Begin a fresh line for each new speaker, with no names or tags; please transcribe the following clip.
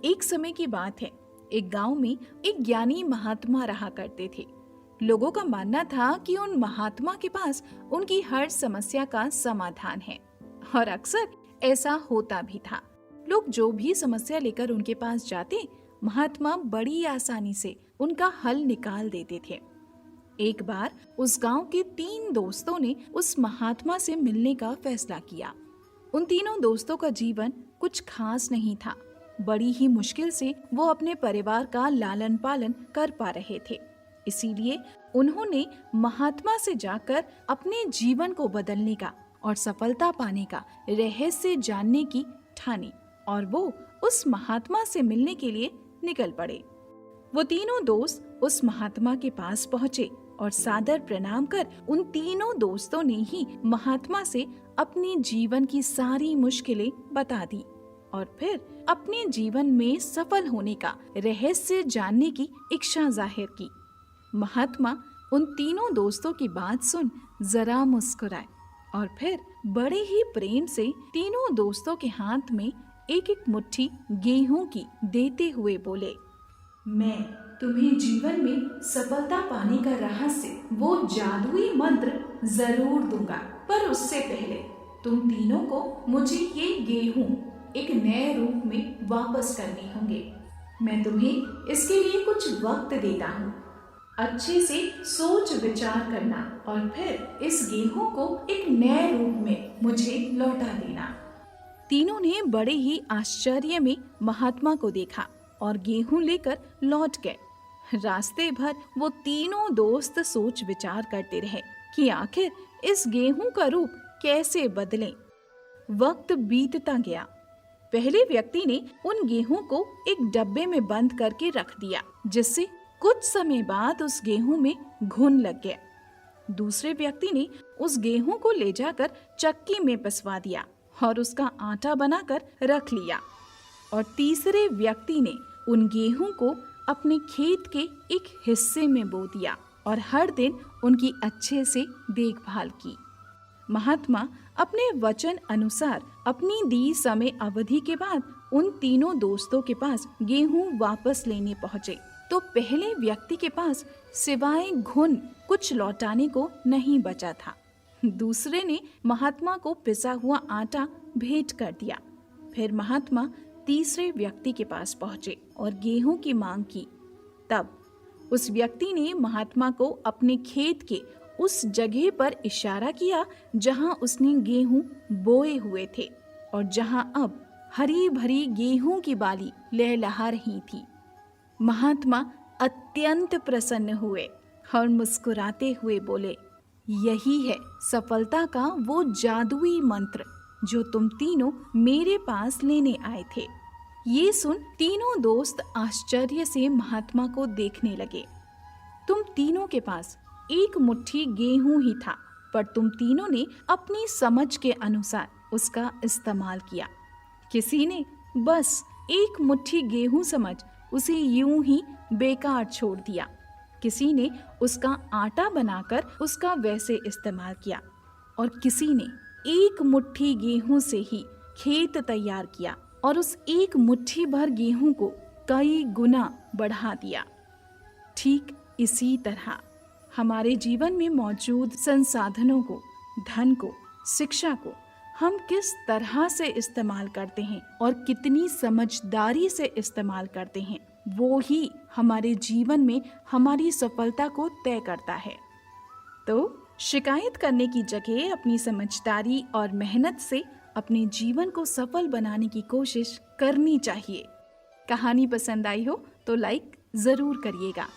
एक समय की बात है, एक गांव में एक ज्ञानी महात्मा रहा करते थे। लोगों का मानना था कि उन महात्मा के पास उनकी हर समस्या का समाधान है, और अक्सर ऐसा होता भी था। लोग जो भी समस्या लेकर उनके पास जाते, महात्मा बड़ी आसानी से उनका हल निकाल देते थे। एक बार उस गांव के 3 दोस्तों ने उस महात्मा से मिलने का फैसला किया। उन तीनों दोस्तों का जीवन कुछ खास नहीं था। बड़ी ही मुश्किल से वो अपने परिवार का लालन पालन कर पा रहे थे। इसीलिए उन्होंने महात्मा से जाकर अपने जीवन को बदलने का और सफलता पाने का रहस्य जानने की ठानी, और वो उस महात्मा से मिलने के लिए निकल पड़े। वो तीनों दोस्त उस महात्मा के पास पहुंचे और सादर प्रणाम कर उन तीनों दोस्तों ने ही महात्मा से अपने जीवन की सारी मुश्किलें बता दी और फिर अपने जीवन में सफल होने का रहस्य जानने की इच्छा जाहिर की। महात्मा उन तीनों दोस्तों की बात सुन जरा मुस्कुराए और फिर बड़े ही प्रेम से तीनों दोस्तों के हाथ में एक एक मुट्ठी गेहूं की देते हुए बोले, मैं तुम्हें जीवन में सफलता पाने का रहस्य, वो जादुई मंत्र जरूर दूंगा, पर उससे पहले तुम तीनों को मुझे ये गेहूं एक नए रूप में वापस करने होंगे। मैं तुम्हें इसके लिए कुछ वक्त देता हूँ। अच्छे से सोच विचार करना और फिर इस गेहूं को एक नए रूप में मुझे लौटा देना। तीनों ने बड़े ही आश्चर्य में महात्मा को देखा और गेहूं लेकर लौट गए। रास्ते भर वो तीनों दोस्त सोच विचार करते रहे कि आखिर इस गेहूं का रूप कैसे बदलें। वक्त बीतता गया। पहले व्यक्ति ने उन गेहूं को एक डब्बे में बंद करके रख दिया, जिससे कुछ समय बाद उस गेहूं में घुन लग गया। दूसरे व्यक्ति ने उस गेहूं को ले जाकर चक्की में पिसवा दिया और उसका आटा बनाकर रख लिया, और तीसरे व्यक्ति ने उन गेहूं को अपने खेत के एक हिस्से में बो दिया और हर दिन उनकी अच्छे से देखभाल की। महात्मा अपने वचन अनुसार अपनी दी समय अवधि के बाद उन तीनों दोस्तों के पास गेहूं वापस लेने पहुंचे, तो पहले व्यक्ति के पास सिवाय घुन कुछ लौटाने को नहीं बचा था। दूसरे ने महात्मा को पिसा हुआ आटा भेंट कर दिया। फिर महात्मा तीसरे व्यक्ति के पास पहुंचे और गेहूं की मांग की। तब उस व्यक्ति ने महात्मा को अपने खेत के उस जगह पर इशारा किया जहां उसने गेहूं बोए हुए थे और जहां अब हरी भरी गेहूं की बाली लहलहा रही थी। महात्मा अत्यंत प्रसन्न हुए और मुस्कुराते हुए बोले, यही है सफलता का वो जादुई मंत्र जो तुम तीनों मेरे पास लेने आए थे। ये सुन तीनों दोस्त आश्चर्य से महात्मा को देखने लगे। तुम तीनों के पास एक मुट्ठी गेहूं ही था, पर तुम तीनों ने अपनी समझ के अनुसार उसका इस्तेमाल किया। किसी ने बस एक मुट्ठी गेहूं समझ उसे यूं ही बेकार छोड़ दिया, किसी ने उसका आटा बनाकर उसका वैसे इस्तेमाल किया, और किसी ने एक मुट्ठी गेहूं से ही खेत तैयार किया और उस एक मुट्ठी भर गेहूं को कई गुना बढ़ा दिया। ठीक इसी तरह हमारे जीवन में मौजूद संसाधनों को, धन को, शिक्षा को हम किस तरह से इस्तेमाल करते हैं और कितनी समझदारी से इस्तेमाल करते हैं, वो ही हमारे जीवन में हमारी सफलता को तय करता है। तो शिकायत करने की जगह अपनी समझदारी और मेहनत से अपने जीवन को सफल बनाने की कोशिश करनी चाहिए। कहानी पसंद आई हो तो लाइक जरूर करिएगा।